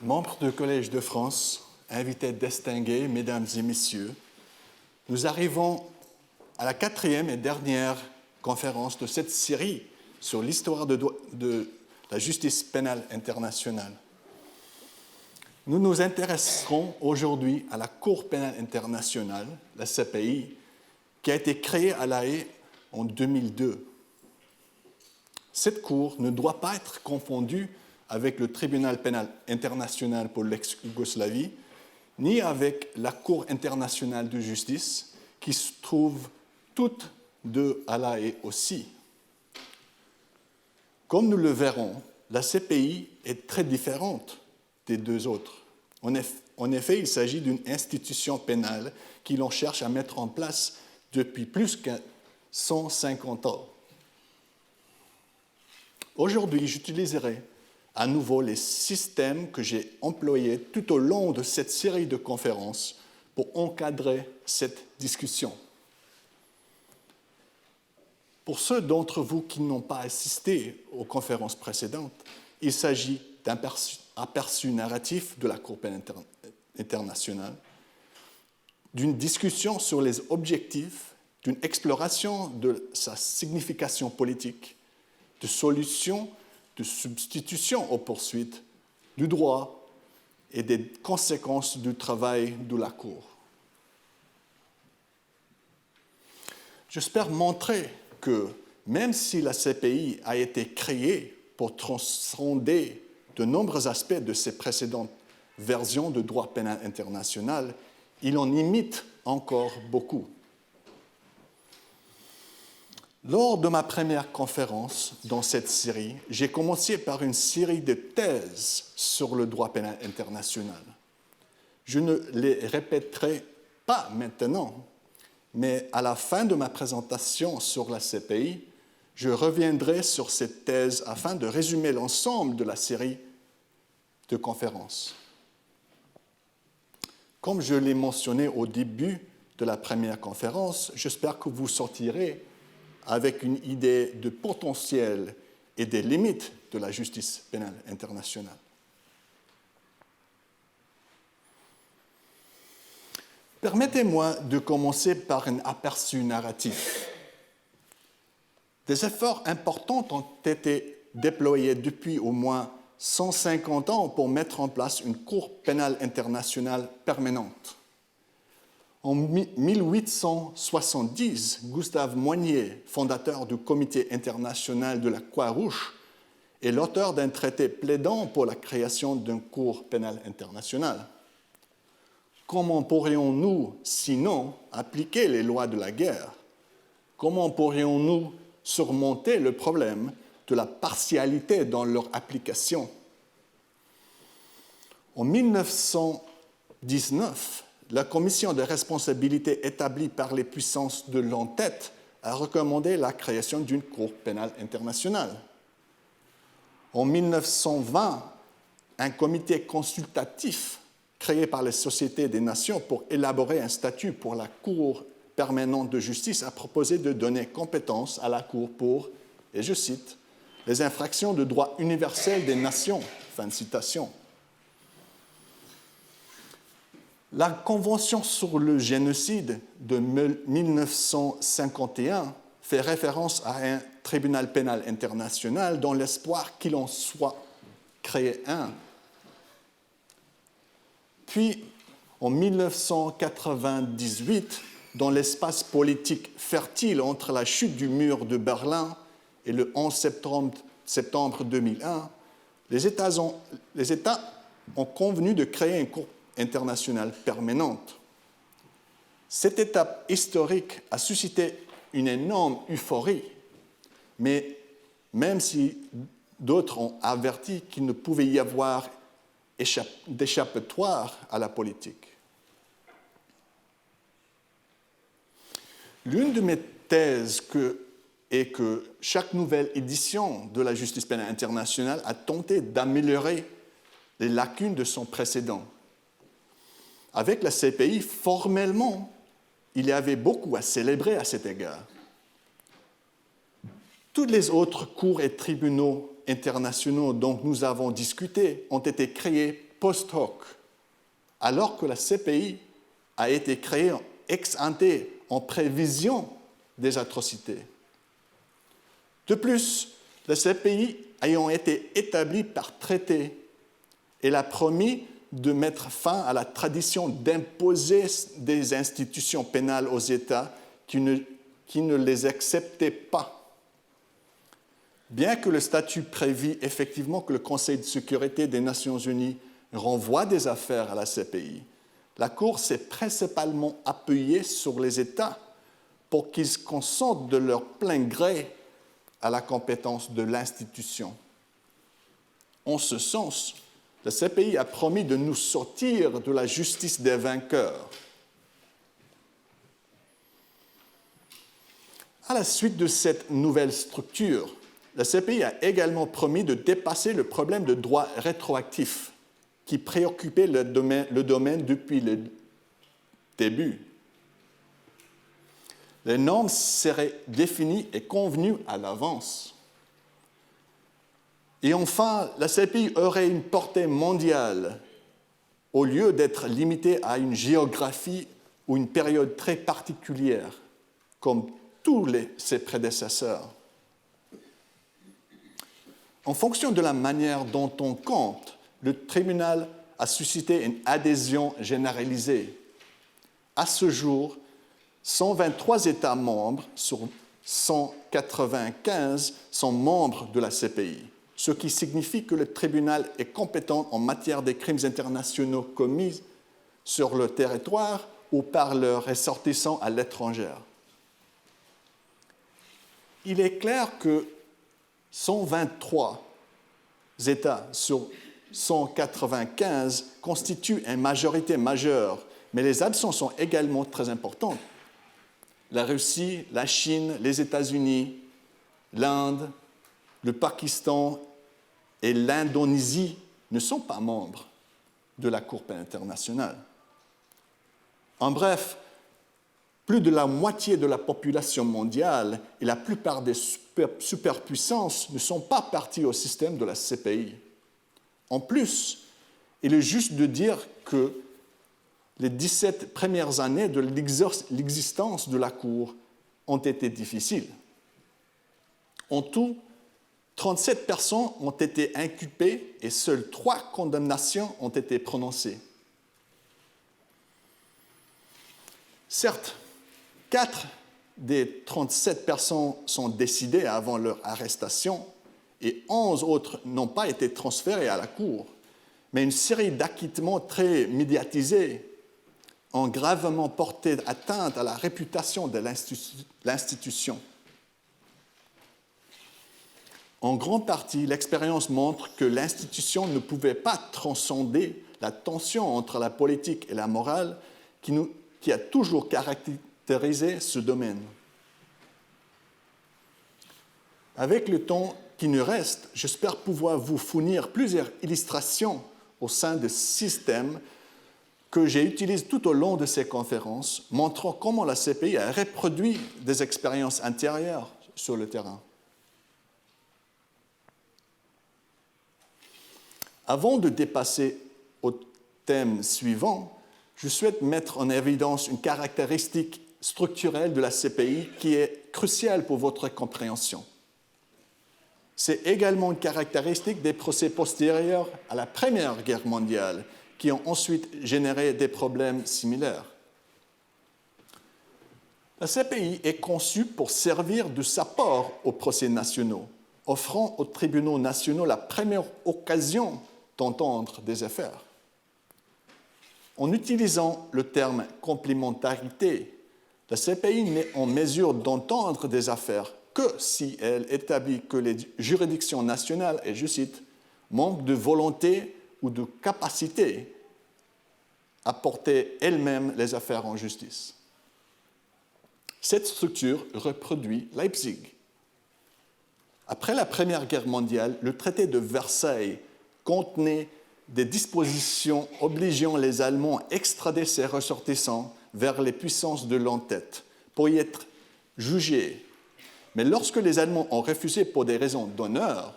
Membres du Collège de France, invités distingués, mesdames et messieurs, nous arrivons à la 4e et dernière conférence de cette série sur l'histoire de la justice pénale internationale. Nous nous intéresserons aujourd'hui à la Cour pénale internationale, la CPI, qui a été créée à La Haye en 2002. Cette Cour ne doit pas être confondue avec le Tribunal pénal international pour l'ex-Yougoslavie, ni avec la Cour internationale de justice, qui se trouvent toutes deux à La Haye aussi. Comme nous le verrons, la CPI est très différente des deux autres. En effet, il s'agit d'une institution pénale qui l'on cherche à mettre en place depuis plus que 150 ans. Aujourd'hui, j'utiliserai à nouveau les systèmes que j'ai employés tout au long de cette série de conférences pour encadrer cette discussion. Pour ceux d'entre vous qui n'ont pas assisté aux conférences précédentes, il s'agit d'un aperçu narratif de la Cour pénale internationale, d'une discussion sur les objectifs, d'une exploration de sa signification politique, de solutions, de substitution aux poursuites, du droit et des conséquences du travail de la Cour. J'espère montrer que même si la CPI a été créée pour transcender de nombreux aspects de ses précédentes versions de droit pénal international, il en imite encore beaucoup. Lors de ma première conférence dans cette série, j'ai commencé par une série de thèses sur le droit pénal international. Je ne les répéterai pas maintenant, mais à la fin de ma présentation sur la CPI, je reviendrai sur cette thèse afin de résumer l'ensemble de la série de conférences. Comme je l'ai mentionné au début de la première conférence, j'espère que vous sortirez avec une idée du potentiel et des limites de la justice pénale internationale. Permettez-moi de commencer par un aperçu narratif. Des efforts importants ont été déployés depuis au moins 150 ans pour mettre en place une Cour pénale internationale permanente. En 1870, Gustave Moynier, fondateur du Comité international de la Croix-Rouge, est l'auteur d'un traité plaidant pour la création d'une Cour pénale internationale. Comment pourrions-nous, sinon, appliquer les lois de la guerre? Comment pourrions-nous surmonter le problème de la partialité dans leur application? En 1919, la commission de responsabilité établie par les puissances de l'entête a recommandé la création d'une Cour pénale internationale. En 1920, un comité consultatif créé par les Sociétés des Nations pour élaborer un statut pour la Cour permanente de justice a proposé de donner compétence à la Cour pour, et je cite, « les infractions de droit universel des nations ». Fin de citation. La Convention sur le génocide de 1951 fait référence à un tribunal pénal international dans l'espoir qu'il en soit créé un. Puis, en 1998, dans l'espace politique fertile entre la chute du mur de Berlin et le 11 septembre 2001, les États ont convenu de créer une Cour internationale permanente. Cette étape historique a suscité une énorme euphorie, mais même si d'autres ont averti qu'il ne pouvait y avoir d'échappatoire à la politique. L'une de mes thèses est que chaque nouvelle édition de la justice pénale internationale a tenté d'améliorer les lacunes de son précédent. Avec la CPI, formellement, il y avait beaucoup à célébrer à cet égard. Toutes les autres cours et tribunaux internationaux dont nous avons discuté ont été créés post hoc, alors que la CPI a été créée ex ante en prévision des atrocités. De plus, la CPI ayant été établie par traité, elle a promis de mettre fin à la tradition d'imposer des institutions pénales aux États qui ne les acceptaient pas. Bien que le statut prévît effectivement que le Conseil de sécurité des Nations unies renvoie des affaires à la CPI, la Cour s'est principalement appuyée sur les États pour qu'ils consentent de leur plein gré à la compétence de l'institution. En ce sens, la CPI a promis de nous sortir de la justice des vainqueurs. À la suite de cette nouvelle structure, la CPI a également promis de dépasser le problème de droit rétroactif qui préoccupait le domaine depuis le début. Les normes seraient définies et convenues à l'avance. Et enfin, la CPI aurait une portée mondiale au lieu d'être limitée à une géographie ou une période très particulière, comme tous ses prédécesseurs. En fonction de la manière dont on compte, le tribunal a suscité une adhésion généralisée. À ce jour, 123 États membres sur 195 sont membres de la CPI, ce qui signifie que le tribunal est compétent en matière des crimes internationaux commis sur le territoire ou par leurs ressortissants à l'étranger. Il est clair que 123 États sur 195 constituent une majorité majeure, mais les absences sont également très importantes. La Russie, la Chine, les États-Unis, l'Inde, le Pakistan et l'Indonésie ne sont pas membres de la Cour pénale internationale. En bref, plus de la moitié de la population mondiale et la plupart des superpuissances ne sont pas parties au système de la CPI. En plus, il est juste de dire que les 17 premières années de l'existence de la Cour ont été difficiles. En tout, 37 personnes ont été inculpées et seules 3 condamnations ont été prononcées. Certes, 4 des 37 personnes sont décédées avant leur arrestation et 11 autres n'ont pas été transférées à la Cour, mais une série d'acquittements très médiatisés ont gravement porté atteinte à la réputation de l'institution. En grande partie, l'expérience montre que l'institution ne pouvait pas transcender la tension entre la politique et la morale qui a toujours caractérisé ce domaine. Avec le temps qui nous reste, j'espère pouvoir vous fournir plusieurs illustrations au sein de systèmes que j'ai utilisés tout au long de ces conférences, montrant comment la CPI a reproduit des expériences antérieures sur le terrain. Avant de dépasser au thème suivant, je souhaite mettre en évidence une caractéristique structurelle de la CPI qui est cruciale pour votre compréhension. C'est également une caractéristique des procès postérieurs à la Première Guerre mondiale qui ont ensuite généré des problèmes similaires. La CPI est conçue pour servir de support aux procès nationaux, offrant aux tribunaux nationaux la première occasion d'entendre des affaires. En utilisant le terme complémentarité, la CPI n'est en mesure d'entendre des affaires que si elle établit que les juridictions nationales, et je cite, manquent de volonté ou de capacité à porter elles-mêmes les affaires en justice. Cette structure reproduit Leipzig. Après la Première Guerre mondiale, le traité de Versailles contenait des dispositions obligeant les Allemands à extrader ses ressortissants vers les puissances de l'entête pour y être jugés. Mais lorsque les Allemands ont refusé pour des raisons d'honneur,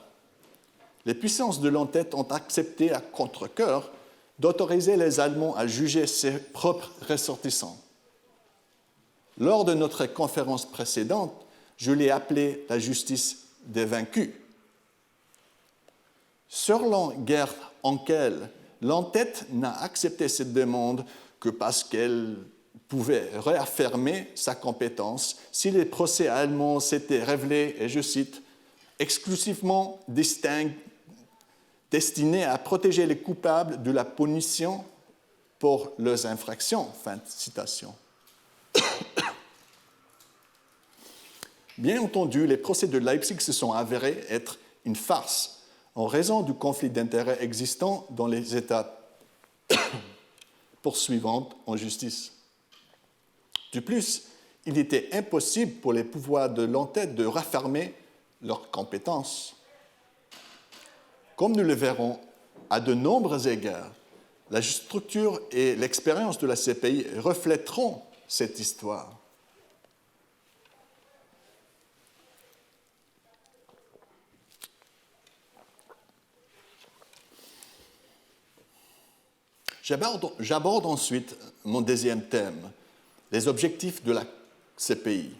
les puissances de l'entête ont accepté à contre-cœur, d'autoriser les Allemands à juger ses propres ressortissants. Lors de notre conférence précédente, je l'ai appelée la justice des vaincus. Sur la guerre en qu'elle, l'entête n'a accepté cette demande que parce qu'elle pouvait réaffirmer sa compétence si les procès allemands s'étaient révélés, et je cite, exclusivement destinés à protéger les coupables de la punition pour leurs infractions. Fin de citation. Bien entendu, les procès de Leipzig se sont avérés être une farce en raison du conflit d'intérêts existant dans les États poursuivants en justice. De plus, il était impossible pour les pouvoirs de l'entête de raffermer leurs compétences. Comme nous le verrons, à de nombreux égards, la structure et l'expérience de la CPI reflèteront cette histoire. J'aborde ensuite mon deuxième thème, les objectifs de la CPI.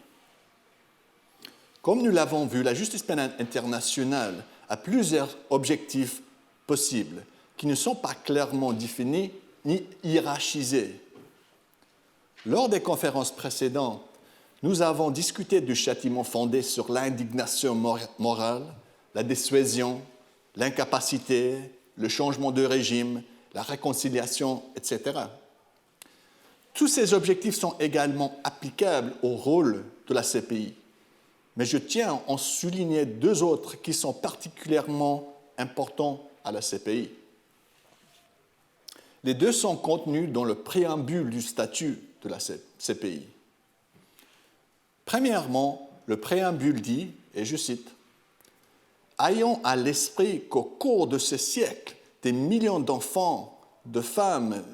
Comme nous l'avons vu, la justice pénale internationale a plusieurs objectifs possibles qui ne sont pas clairement définis ni hiérarchisés. Lors des conférences précédentes, nous avons discuté du châtiment fondé sur l'indignation morale, la dissuasion, l'incapacité, le changement de régime, la réconciliation, etc. Tous ces objectifs sont également applicables au rôle de la CPI, mais je tiens à en souligner deux autres qui sont particulièrement importants à la CPI. Les deux sont contenus dans le préambule du statut de la CPI. Premièrement, le préambule dit, et je cite, « Ayons à l'esprit qu'au cours de ce siècle, des millions d'enfants, de femmes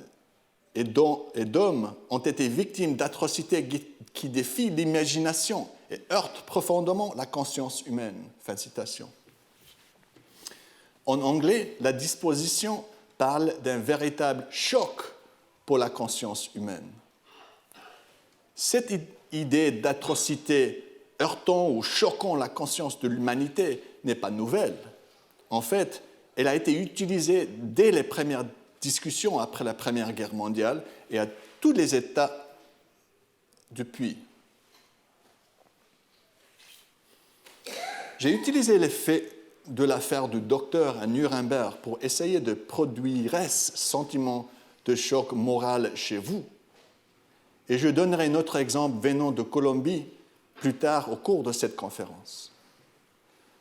et d'hommes ont été victimes d'atrocités qui défient l'imagination et heurtent profondément la conscience humaine. » Fin de citation. En anglais, la disposition parle d'un véritable choc pour la conscience humaine. Cette idée d'atrocité heurtant ou choquant la conscience de l'humanité n'est pas nouvelle. En fait, elle a été utilisée dès les premières discussions après la Première Guerre mondiale et à tous les États depuis. J'ai utilisé les faits de l'affaire du docteur à Nuremberg pour essayer de produire ce sentiment de choc moral chez vous. Et je donnerai un autre exemple venant de Colombie plus tard au cours de cette conférence.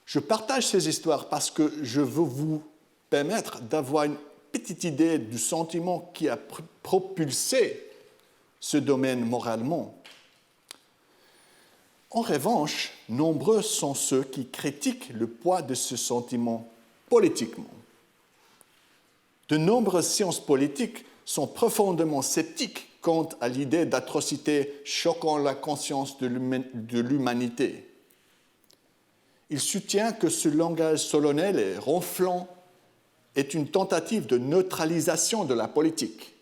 Je partage ces histoires parce que je veux vous permettre d'avoir une petite idée du sentiment qui a propulsé ce domaine moralement. En revanche, nombreux sont ceux qui critiquent le poids de ce sentiment politiquement. De nombreuses sciences politiques sont profondément sceptiques quant à l'idée d'atrocité choquant la conscience de l'humanité. Il soutient que ce langage solennel et ronflant est une tentative de neutralisation de la politique,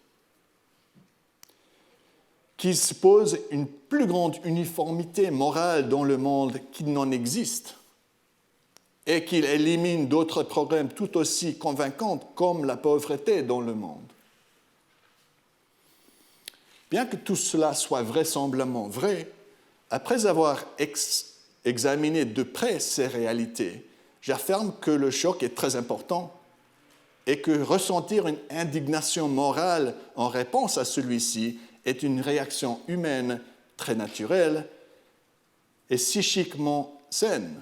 qu'il suppose une plus grande uniformité morale dans le monde qu'il n'en existe et qu'il élimine d'autres problèmes tout aussi convaincants comme la pauvreté dans le monde. Bien que tout cela soit vraisemblablement vrai, après avoir examiné de près ces réalités, j'affirme que le choc est très important et que ressentir une indignation morale en réponse à celui-ci est une réaction humaine très naturelle et psychiquement saine.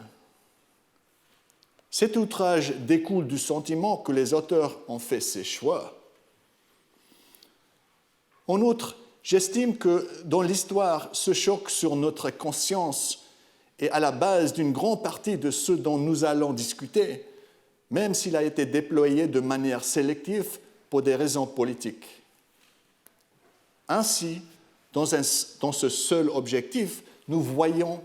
Cet outrage découle du sentiment que les auteurs ont fait ces choix. En outre, j'estime que dans l'histoire, ce choc sur notre conscience est à la base d'une grande partie de ce dont nous allons discuter, même s'il a été déployé de manière sélective pour des raisons politiques. Ainsi, dans ce seul objectif, nous voyons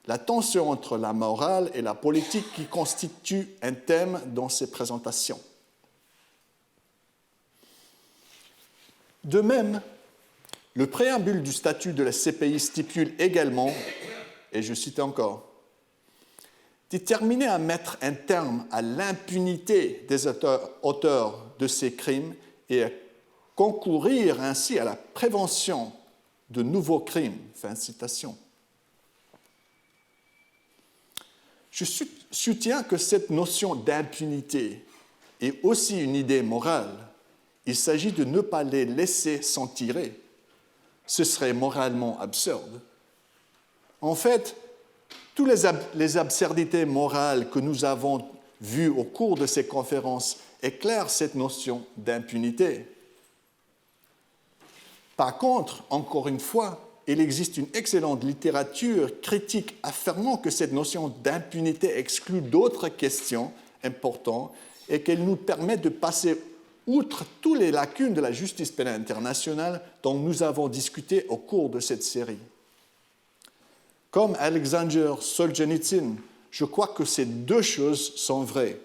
la tension entre la morale et la politique qui constitue un thème dans ces présentations. De même, le préambule du statut de la CPI stipule également, et je cite encore, « Déterminé à mettre un terme à l'impunité des auteurs de ces crimes et à concourir ainsi à la prévention de nouveaux crimes. » Fin de citation. Je soutiens que cette notion d'impunité est aussi une idée morale. Il s'agit de ne pas les laisser s'en tirer. Ce serait moralement absurde. En fait, toutes les absurdités morales que nous avons vues au cours de ces conférences éclairent cette notion d'impunité. Par contre, encore une fois, il existe une excellente littérature critique affirmant que cette notion d'impunité exclut d'autres questions importantes et qu'elle nous permet de passer outre toutes les lacunes de la justice pénale internationale dont nous avons discuté au cours de cette série. Comme Alexander Solzhenitsyn, je crois que ces deux choses sont vraies.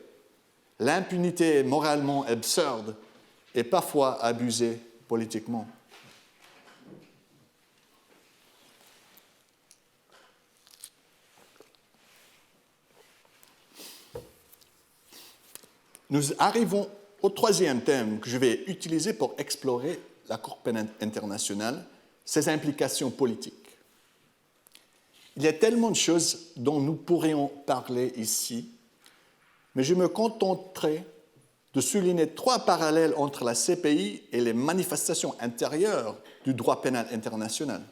L'impunité est moralement absurde et parfois abusée politiquement. Nous arrivons au troisième thème que je vais utiliser pour explorer la Cour pénale internationale, ses implications politiques. Il y a tellement de choses dont nous pourrions parler ici, mais je me contenterai de souligner trois parallèles entre la CPI et les manifestations intérieures du droit pénal international.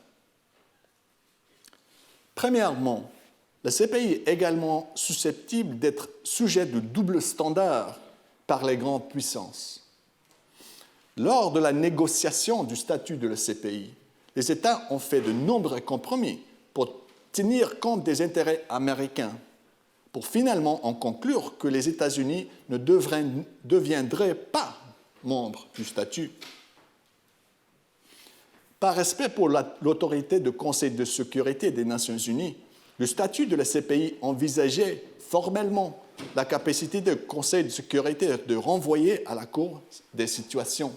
Premièrement, la CPI est également susceptible d'être sujet de double standard par les grandes puissances. Lors de la négociation du statut de la CPI, les États ont fait de nombreux compromis pour tenir compte des intérêts américains, pour finalement en conclure que les États-Unis ne deviendraient pas membres du statut. Par respect pour l'autorité du Conseil de sécurité des Nations unies, le statut de la CPI envisageait formellement la capacité du Conseil de sécurité de renvoyer à la Cour des situations.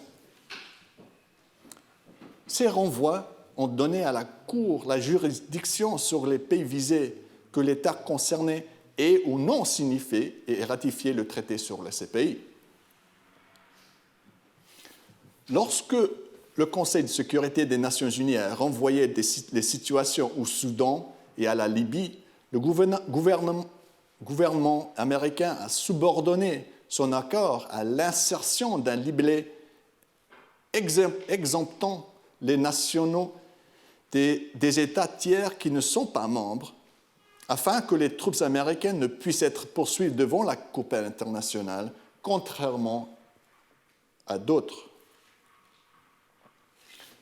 Ces renvois ont donné à la Cour la juridiction sur les pays visés que l'État concerné ait ou non signifié et ratifié le traité sur la CPI. Lorsque le Conseil de sécurité des Nations unies a renvoyé les situations au Soudan et à la Libye, le gouvernement américain a subordonné son accord à l'insertion d'un libellé exemptant les nationaux des États tiers qui ne sont pas membres, afin que les troupes américaines ne puissent être poursuivies devant la Cour pénale internationale, contrairement à d'autres.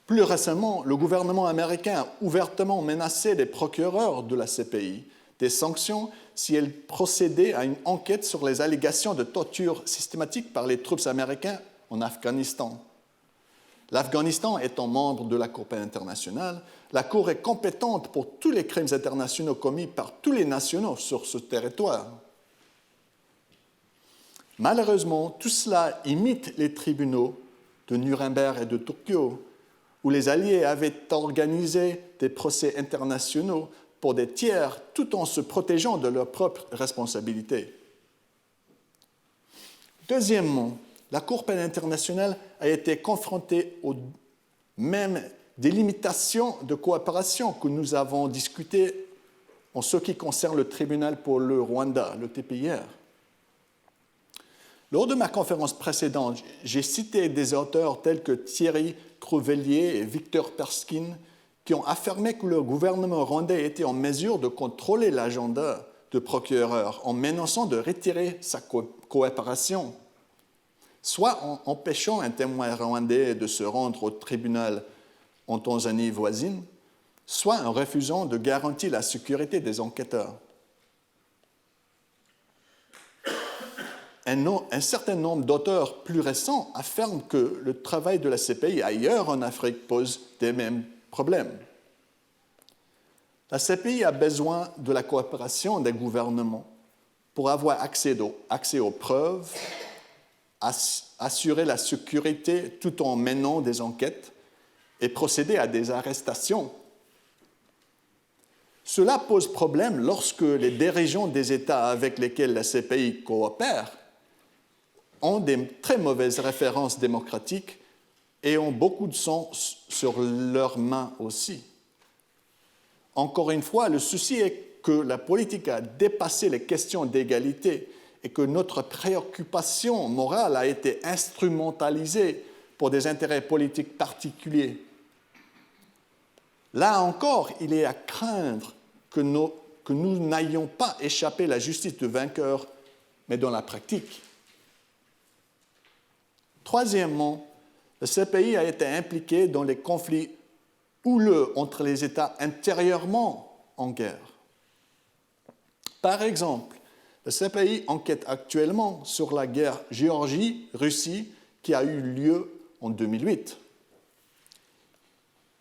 Plus récemment, le gouvernement américain a ouvertement menacé les procureurs de la CPI des sanctions si elles procédaient à une enquête sur les allégations de torture systématique par les troupes américaines en Afghanistan. L'Afghanistan étant membre de la Cour pénale internationale, la Cour est compétente pour tous les crimes internationaux commis par tous les nationaux sur ce territoire. Malheureusement, tout cela imite les tribunaux de Nuremberg et de Tokyo, où les Alliés avaient organisé des procès internationaux pour des tiers tout en se protégeant de leurs propres responsabilités. Deuxièmement, la Cour pénale internationale a été confrontée aux mêmes délimitations de coopération que nous avons discutées en ce qui concerne le tribunal pour le Rwanda, le TPIR. Lors de ma conférence précédente, j'ai cité des auteurs tels que Thierry Crouvellier et Victor Perskin qui ont affirmé que le gouvernement rwandais était en mesure de contrôler l'agenda du procureur en menaçant de retirer sa coopération, soit en empêchant un témoin rwandais de se rendre au tribunal en Tanzanie voisine, soit en refusant de garantir la sécurité des enquêteurs. Un certain nombre d'auteurs plus récents affirment que le travail de la CPI ailleurs en Afrique pose des mêmes problèmes. La CPI a besoin de la coopération des gouvernements pour avoir accès aux preuves assurer la sécurité tout en menant des enquêtes et procéder à des arrestations. Cela pose problème lorsque les dirigeants des États avec lesquels la CPI coopère ont des très mauvaises références démocratiques et ont beaucoup de sang sur leurs mains aussi. Encore une fois, le souci est que la politique a dépassé les questions d'égalité et que notre préoccupation morale a été instrumentalisée pour des intérêts politiques particuliers. Là encore, il est à craindre que nous n'ayons pas échappé la justice du vainqueur, mais dans la pratique. Troisièmement, le CPI a été impliqué dans les conflits houleux entre les États intérieurement en guerre. Par exemple, le CPI enquête actuellement sur la guerre Géorgie-Russie qui a eu lieu en 2008.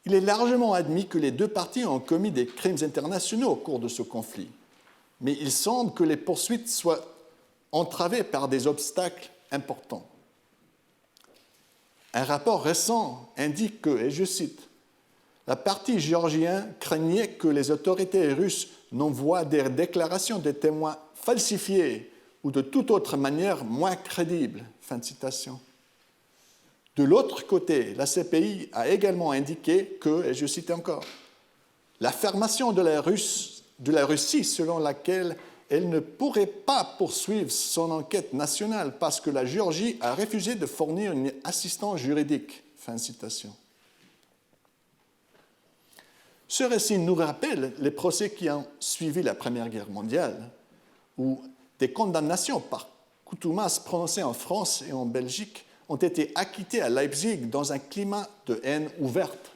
Il est largement admis que les deux parties ont commis des crimes internationaux au cours de ce conflit, mais il semble que les poursuites soient entravées par des obstacles importants. Un rapport récent indique que, et je cite, « La partie géorgienne craignait que les autorités russes n'envoient des déclarations de témoins falsifiées ou de toute autre manière moins crédibles. » Fin de citation. De l'autre côté, la CPI a également indiqué que, et je cite encore, « L'affirmation de la Russie selon laquelle elle ne pourrait pas poursuivre son enquête nationale parce que la Géorgie a refusé de fournir une assistance juridique. » Fin de citation. Ce récit nous rappelle les procès qui ont suivi la Première Guerre mondiale, où des condamnations par contumace prononcées en France et en Belgique ont été acquittées à Leipzig dans un climat de haine ouverte.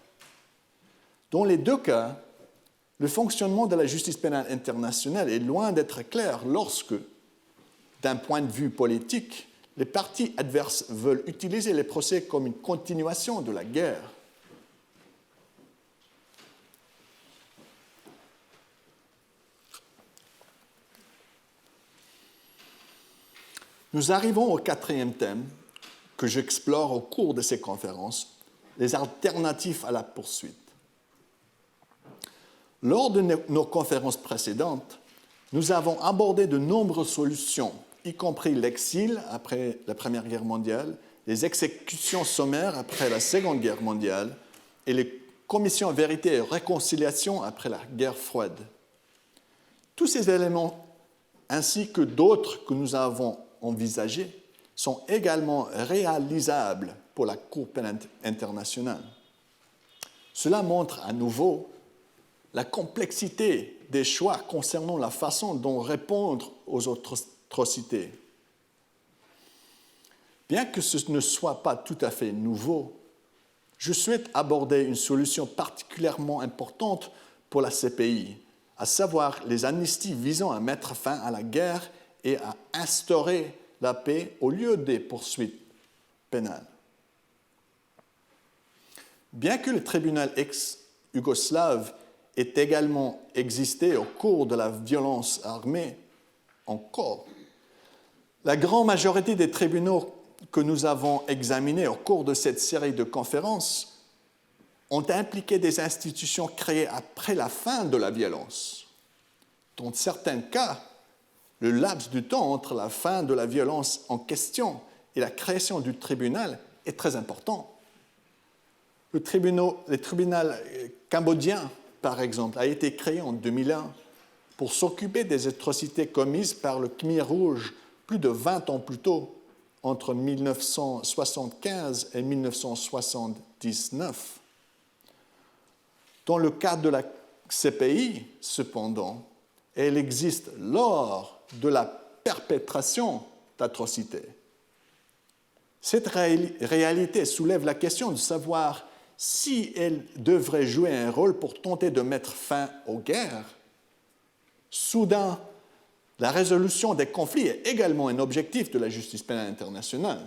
Dans les deux cas, le fonctionnement de la justice pénale internationale est loin d'être clair lorsque, d'un point de vue politique, les parties adverses veulent utiliser les procès comme une continuation de la guerre. Nous arrivons au quatrième thème que j'explore au cours de ces conférences, les alternatives à la poursuite. Lors de nos conférences précédentes, nous avons abordé de nombreuses solutions, y compris l'exil après la Première Guerre mondiale, les exécutions sommaires après la Seconde Guerre mondiale et les commissions vérité et réconciliation après la guerre froide. Tous ces éléments, ainsi que d'autres que nous avons envisagés, sont également réalisables pour la Cour pénale internationale. Cela montre à nouveau la complexité des choix concernant la façon dont répondre aux atrocités. Bien que ce ne soit pas tout à fait nouveau, je souhaite aborder une solution particulièrement importante pour la CPI, à savoir les amnisties visant à mettre fin à la guerre et à instaurer la paix au lieu des poursuites pénales. Bien que le tribunal ex-yougoslave ait également existé au cours de la violence armée, encore, la grande majorité des tribunaux que nous avons examinés au cours de cette série de conférences ont impliqué des institutions créées après la fin de la violence. Dans certains cas, le laps du temps entre la fin de la violence en question et la création du tribunal est très important. Le tribunal cambodgien, par exemple, a été créé en 2001 pour s'occuper des atrocités commises par le Khmer Rouge plus de 20 ans plus tôt, entre 1975 et 1979. Dans le cas de la CPI, cependant, elle existe lors de la perpétration d'atrocités. Cette réalité soulève la question de savoir si elle devrait jouer un rôle pour tenter de mettre fin aux guerres. Soudain, la résolution des conflits est également un objectif de la justice pénale internationale.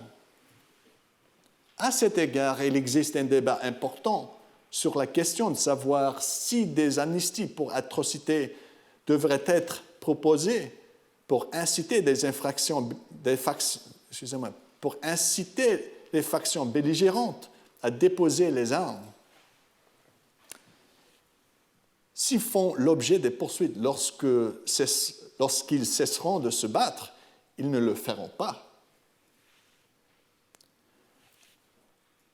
À cet égard, il existe un débat important sur la question de savoir si des amnisties pour atrocités devraient être proposées pour inciter des pour inciter les factions belligérantes à déposer les armes. S'ils font l'objet des poursuites lorsqu'ils cesseront de se battre, ils ne le feront pas.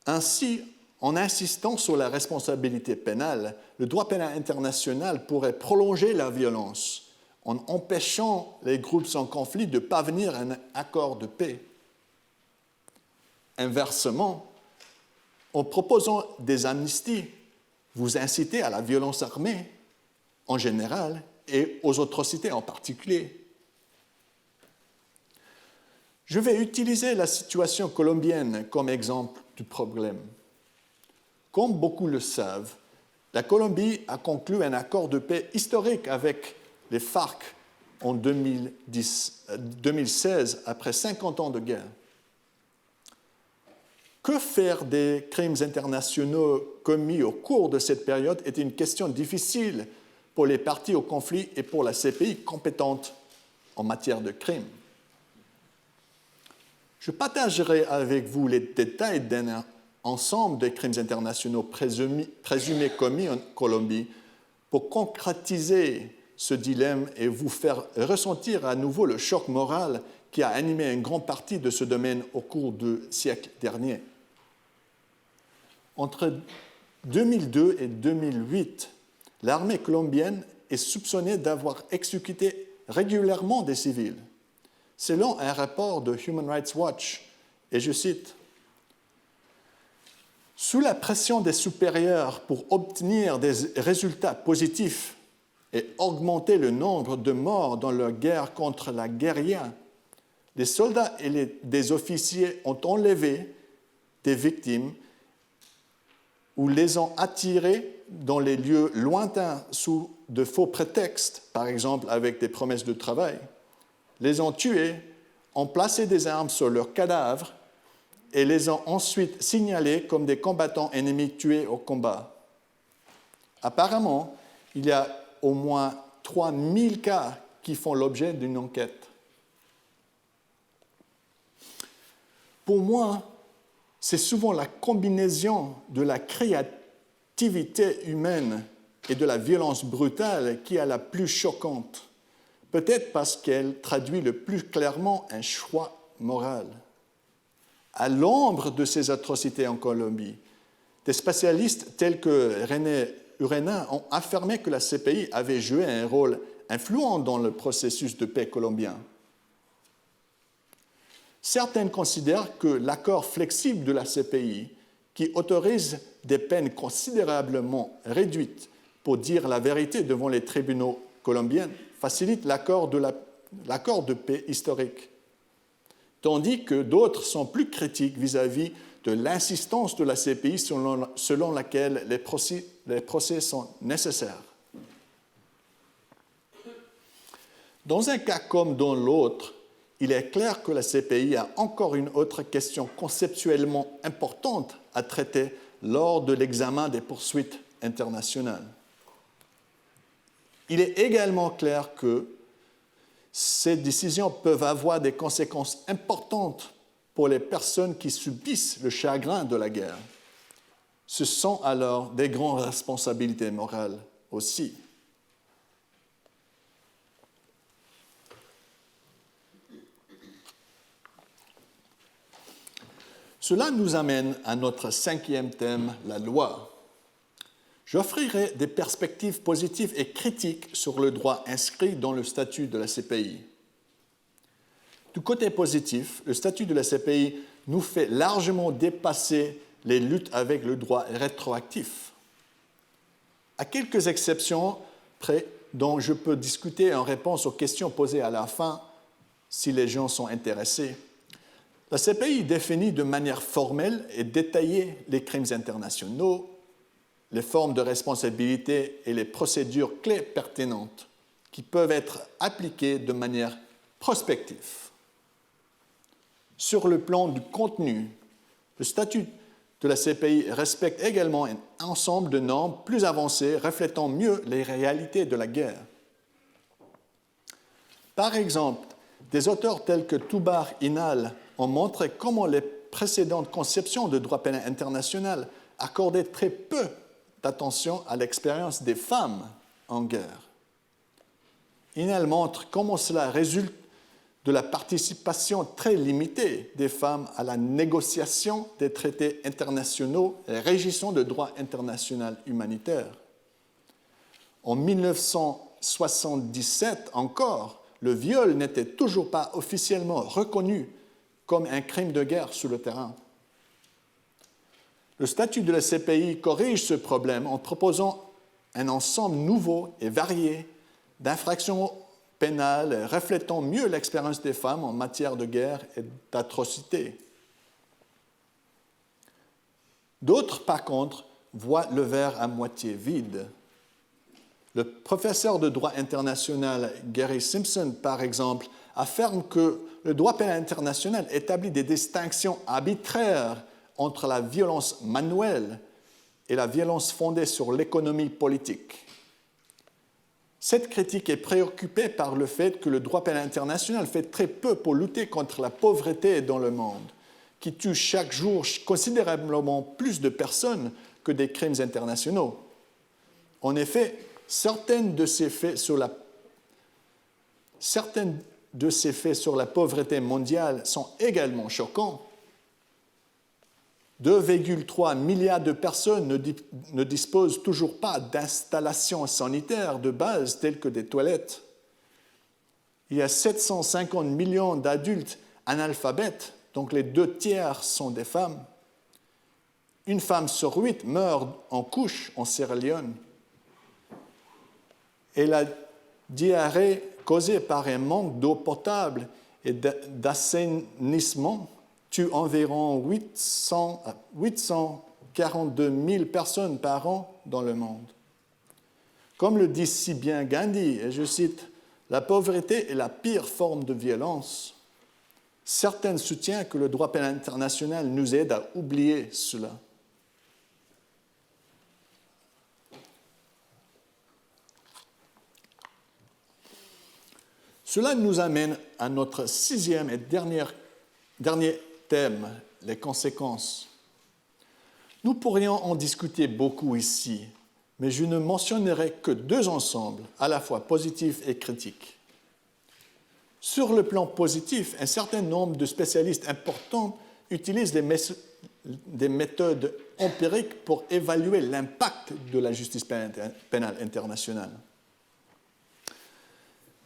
Ainsi, en insistant sur la responsabilité pénale, le droit pénal international pourrait prolonger la violence en empêchant les groupes en conflit de parvenir à un accord de paix. Inversement, en proposant des amnisties, vous incitez à la violence armée en général et aux atrocités en particulier. Je vais utiliser la situation colombienne comme exemple du problème. Comme beaucoup le savent, la Colombie a conclu un accord de paix historique avec les FARC en 2016, après 50 ans de guerre. Que faire des crimes internationaux commis au cours de cette période était une question difficile pour les parties au conflit et pour la CPI compétente en matière de crimes. Je partagerai avec vous les détails d'un ensemble des crimes internationaux présumés commis en Colombie pour concrétiser ce dilemme et vous faire ressentir à nouveau le choc moral qui a animé une grande partie de ce domaine au cours du siècle dernier. Entre 2002 et 2008, l'armée colombienne est soupçonnée d'avoir exécuté régulièrement des civils. Selon un rapport de Human Rights Watch, et je cite, « Sous la pression des supérieurs pour obtenir des résultats positifs et augmenter le nombre de morts dans leur guerre contre la guérilla, les soldats et des officiers ont enlevé des victimes ou les ont attirés dans les lieux lointains sous de faux prétextes, par exemple avec des promesses de travail, les ont tués, ont placé des armes sur leurs cadavres et les ont ensuite signalés comme des combattants ennemis tués au combat. Apparemment, il y a au moins 3000 cas qui font l'objet d'une enquête. Pour moi, c'est souvent la combinaison de la créativité humaine et de la violence brutale qui est la plus choquante. Peut-être parce qu'elle traduit le plus clairement un choix moral. À l'ombre de ces atrocités en Colombie, des spécialistes tels que René Urena ont affirmé que la CPI avait joué un rôle influent dans le processus de paix colombien. Certains considèrent que l'accord flexible de la CPI, qui autorise des peines considérablement réduites pour dire la vérité devant les tribunaux colombiens, facilite l'accord de paix historique, tandis que d'autres sont plus critiques vis-à-vis de l'insistance de la CPI selon laquelle les procès sont nécessaires. Dans un cas comme dans l'autre, il est clair que la CPI a encore une autre question conceptuellement importante à traiter lors de l'examen des poursuites internationales. Il est également clair que ces décisions peuvent avoir des conséquences importantes pour les personnes qui subissent le chagrin de la guerre. Ce sont alors des grandes responsabilités morales aussi. Cela nous amène à notre cinquième thème, la loi. J'offrirai des perspectives positives et critiques sur le droit inscrit dans le statut de la CPI. Du côté positif, le statut de la CPI nous fait largement dépasser les luttes avec le droit rétroactif. À quelques exceptions près dont je peux discuter en réponse aux questions posées à la fin, si les gens sont intéressés, la CPI définit de manière formelle et détaillée les crimes internationaux, les formes de responsabilité et les procédures clés pertinentes qui peuvent être appliquées de manière prospective. Sur le plan du contenu, le statut de la CPI respecte également un ensemble de normes plus avancées reflétant mieux les réalités de la guerre. Par exemple, des auteurs tels que Tubar Inal ont montré comment les précédentes conceptions de droit pénal international accordaient très peu d'attention à l'expérience des femmes en guerre. Elles montrent comment cela résulte de la participation très limitée des femmes à la négociation des traités internationaux régissant le droit international humanitaire. En 1977 encore, le viol n'était toujours pas officiellement reconnu comme un crime de guerre sur le terrain. Le statut de la CPI corrige ce problème en proposant un ensemble nouveau et varié d'infractions pénales reflétant mieux l'expérience des femmes en matière de guerre et d'atrocité. D'autres, par contre, voient le verre à moitié vide. Le professeur de droit international Gary Simpson, par exemple, affirme que le droit pénal international établit des distinctions arbitraires entre la violence manuelle et la violence fondée sur l'économie politique. Cette critique est préoccupée par le fait que le droit pénal international fait très peu pour lutter contre la pauvreté dans le monde, qui tue chaque jour considérablement plus de personnes que des crimes internationaux. En effet, certains de ces faits sur la pauvreté mondiale sont également choquants. 2,3 milliards de personnes ne disposent toujours pas d'installations sanitaires de base telles que des toilettes. Il y a 750 millions d'adultes analphabètes, donc les 2/3 sont des femmes. Une femme sur 8 meurt en couche en Sierra Leone. Et la diarrhée causée par un manque d'eau potable et d'assainissement tue environ 842 000 personnes par an dans le monde. Comme le dit si bien Gandhi, et je cite, « La pauvreté est la pire forme de violence ». Certains soutiennent que le droit pénal international nous aide à oublier cela. Cela nous amène à notre sixième et dernier thème, les conséquences. Nous pourrions en discuter beaucoup ici, mais je ne mentionnerai que deux ensembles, à la fois positifs et critiques. Sur le plan positif, un certain nombre de spécialistes importants utilisent des méthodes empiriques pour évaluer l'impact de la justice pénale internationale.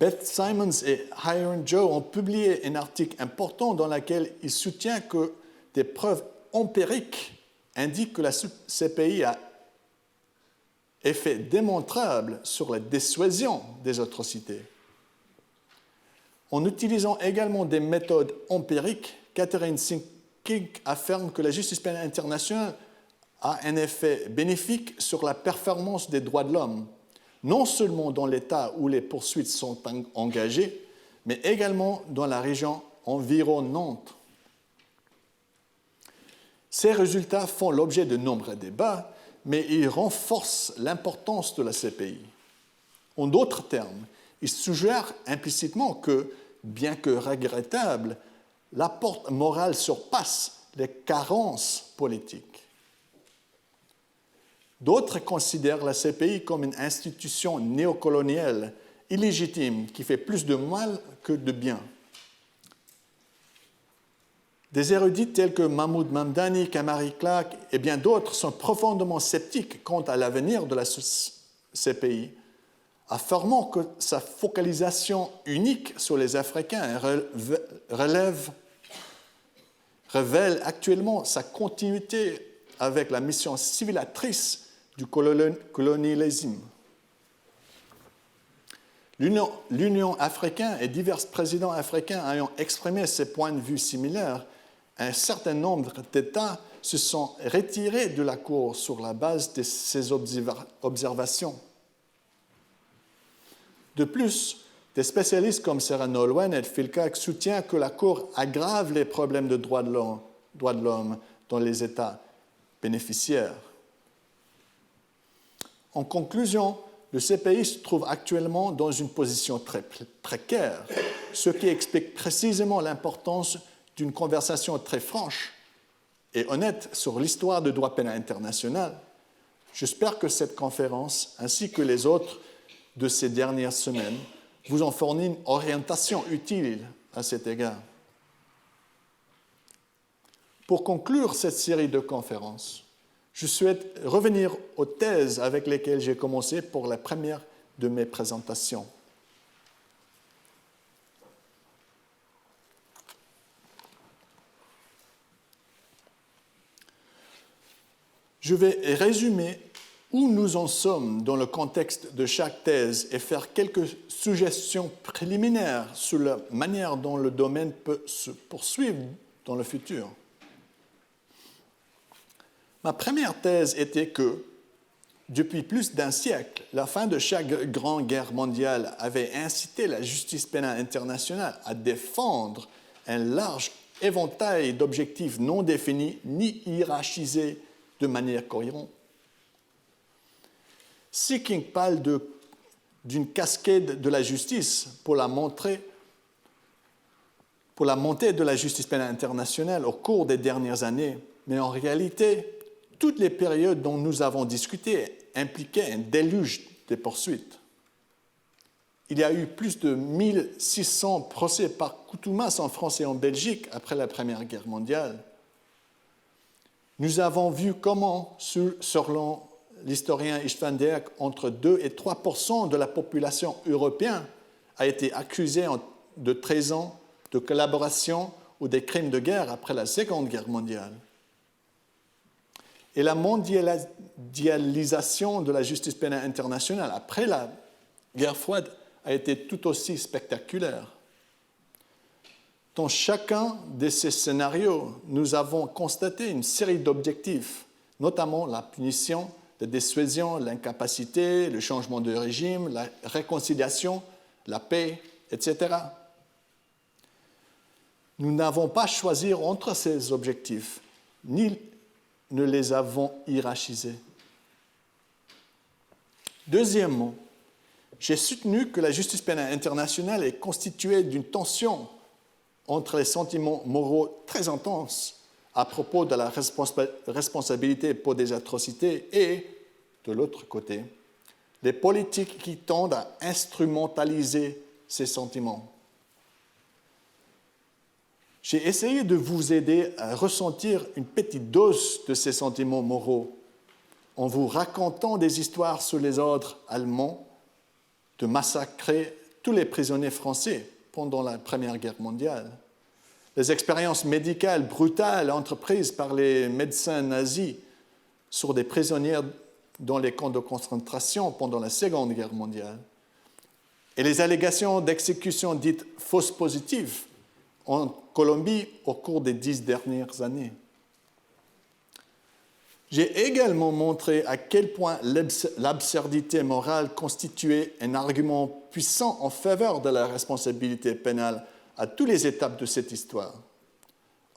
Beth Simons et Hiram Joe ont publié un article important dans lequel ils soutiennent que des preuves empiriques indiquent que la CPI a effet démontrable sur la dissuasion des atrocités. En utilisant également des méthodes empiriques, Catherine King affirme que la justice pénale internationale a un effet bénéfique sur la performance des droits de l'homme, non seulement dans l'État où les poursuites sont engagées, mais également dans la région environnante. Ces résultats font l'objet de nombreux débats, mais ils renforcent l'importance de la CPI. En d'autres termes, ils suggèrent implicitement que, bien que regrettable, l'apport moral surpasse les carences politiques. D'autres considèrent la CPI comme une institution néocoloniale, illégitime, qui fait plus de mal que de bien. Des érudits tels que Mahmoud Mamdani, Kamari Clark et bien d'autres sont profondément sceptiques quant à l'avenir de la CPI, affirmant que sa focalisation unique sur les Africains révèle actuellement sa continuité avec la mission civilisatrice du colonialisme. L'Union africaine et divers présidents africains ayant exprimé ces points de vue similaires, un certain nombre d'États se sont retirés de la Cour sur la base de ces observations. De plus, des spécialistes comme Sarah Nolwenn et Phil Clark soutiennent que la Cour aggrave les problèmes de droits de l'homme dans les États bénéficiaires. En conclusion, le CPI se trouve actuellement dans une position très précaire, ce qui explique précisément l'importance d'une conversation très franche et honnête sur l'histoire du droit pénal international, j'espère que cette conférence, ainsi que les autres de ces dernières semaines, vous ont fourni une orientation utile à cet égard. Pour conclure cette série de conférences, je souhaite revenir aux thèses avec lesquelles j'ai commencé pour la première de mes présentations. Je vais résumer où nous en sommes dans le contexte de chaque thèse et faire quelques suggestions préliminaires sur la manière dont le domaine peut se poursuivre dans le futur. Ma première thèse était que, depuis plus d'un siècle, la fin de chaque grande guerre mondiale avait incité la justice pénale internationale à défendre un large éventail d'objectifs non définis ni hiérarchisés de manière cohérente. Seeking parle d'une cascade de la justice pour la montée de la justice pénale internationale au cours des dernières années, mais en réalité, toutes les périodes dont nous avons discuté impliquaient un déluge de poursuites. Il y a eu plus de 1600 procès par contumace en France et en Belgique après la Première Guerre mondiale. Nous avons vu comment, selon l'historien István Deák, entre 2 et 3% de la population européenne a été accusée de trahison, de collaboration ou des crimes de guerre après la Seconde Guerre mondiale. Et la mondialisation de la justice pénale internationale après la guerre froide a été tout aussi spectaculaire. Dans chacun de ces scénarios, nous avons constaté une série d'objectifs, notamment la punition, la dissuasion, l'incapacité, le changement de régime, la réconciliation, la paix, etc. Nous n'avons pas choisi entre ces objectifs, ni ne les avons hiérarchisés. Deuxièmement, j'ai soutenu que la justice pénale internationale est constituée d'une tension entre les sentiments moraux très intenses à propos de la responsabilité pour des atrocités et, de l'autre côté, les politiques qui tendent à instrumentaliser ces sentiments. J'ai essayé de vous aider à ressentir une petite dose de ces sentiments moraux en vous racontant des histoires sur les ordres allemands de massacrer tous les prisonniers français pendant la Première Guerre mondiale, les expériences médicales brutales entreprises par les médecins nazis sur des prisonniers dans les camps de concentration pendant la Seconde Guerre mondiale, et les allégations d'exécutions dites fausses positives en Colombie au cours des 10 dernières années. J'ai également montré à quel point l'absurdité morale constituait un argument puissant en faveur de la responsabilité pénale à toutes les étapes de cette histoire.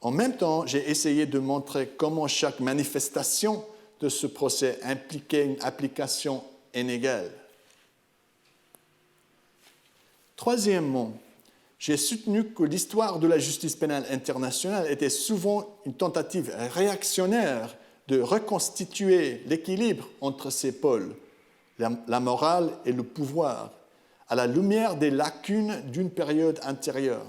En même temps, j'ai essayé de montrer comment chaque manifestation de ce procès impliquait une application inégale. Troisièmement, j'ai soutenu que l'histoire de la justice pénale internationale était souvent une tentative réactionnaire de reconstituer l'équilibre entre ces pôles, la morale et le pouvoir, à la lumière des lacunes d'une période antérieure.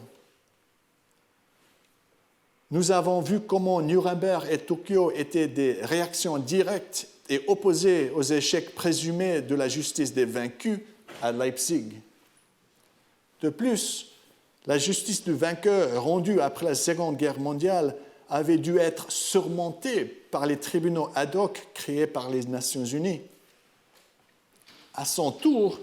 Nous avons vu comment Nuremberg et Tokyo étaient des réactions directes et opposées aux échecs présumés de la justice des vaincus à Leipzig. De plus, la justice du vainqueur rendue après la Seconde Guerre mondiale avait dû être surmontée par les tribunaux ad hoc créés par les Nations unies. À son tour,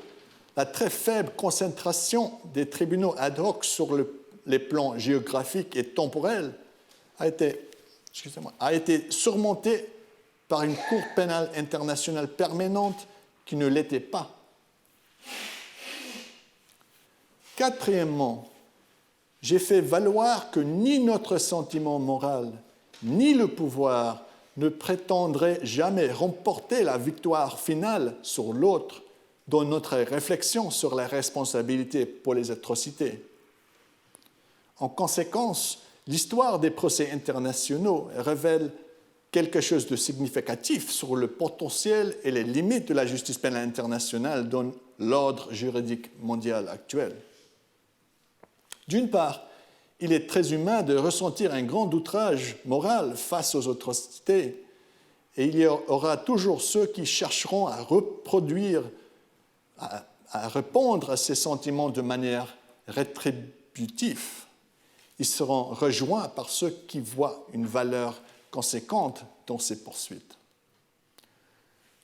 la très faible concentration des tribunaux ad hoc sur les plans géographiques et temporels a été surmontée par une Cour pénale internationale permanente qui ne l'était pas. Quatrièmement, j'ai fait valoir que ni notre sentiment moral, ni le pouvoir ne prétendraient jamais remporter la victoire finale sur l'autre dans notre réflexion sur la responsabilité pour les atrocités. En conséquence, L'histoire des procès internationaux révèle quelque chose de significatif sur le potentiel et les limites de la justice pénale internationale dans l'ordre juridique mondial actuel. D'une part, il est très humain de ressentir un grand outrage moral face aux atrocités, et il y aura toujours ceux qui chercheront à reproduire, à répondre à ces sentiments de manière rétributive. Ils seront rejoints par ceux qui voient une valeur conséquente dans ces poursuites.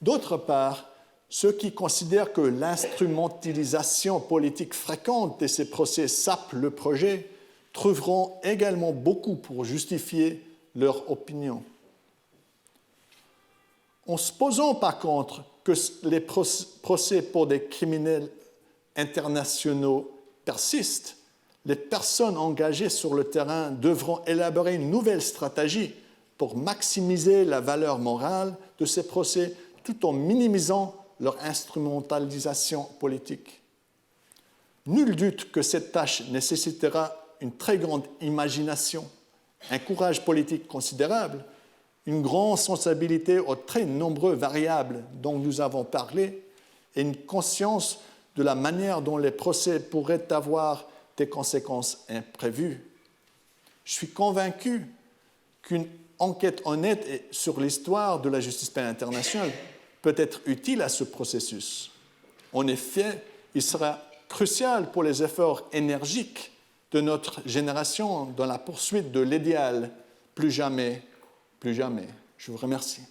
D'autre part, ceux qui considèrent que l'instrumentalisation politique fréquente de ces procès sape le projet trouveront également beaucoup pour justifier leur opinion. En supposant par contre que les procès pour des criminels internationaux persistent, les personnes engagées sur le terrain devront élaborer une nouvelle stratégie pour maximiser la valeur morale de ces procès tout en minimisant leur instrumentalisation politique. Nul doute que cette tâche nécessitera une très grande imagination, un courage politique considérable, une grande sensibilité aux très nombreuses variables dont nous avons parlé et une conscience de la manière dont les procès pourraient avoir des conséquences imprévues. Je suis convaincu qu'une enquête honnête sur l'histoire de la justice pénale internationale peut être utile à ce processus. En effet, il sera crucial pour les efforts énergiques de notre génération dans la poursuite de l'idéal plus jamais, plus jamais. Je vous remercie.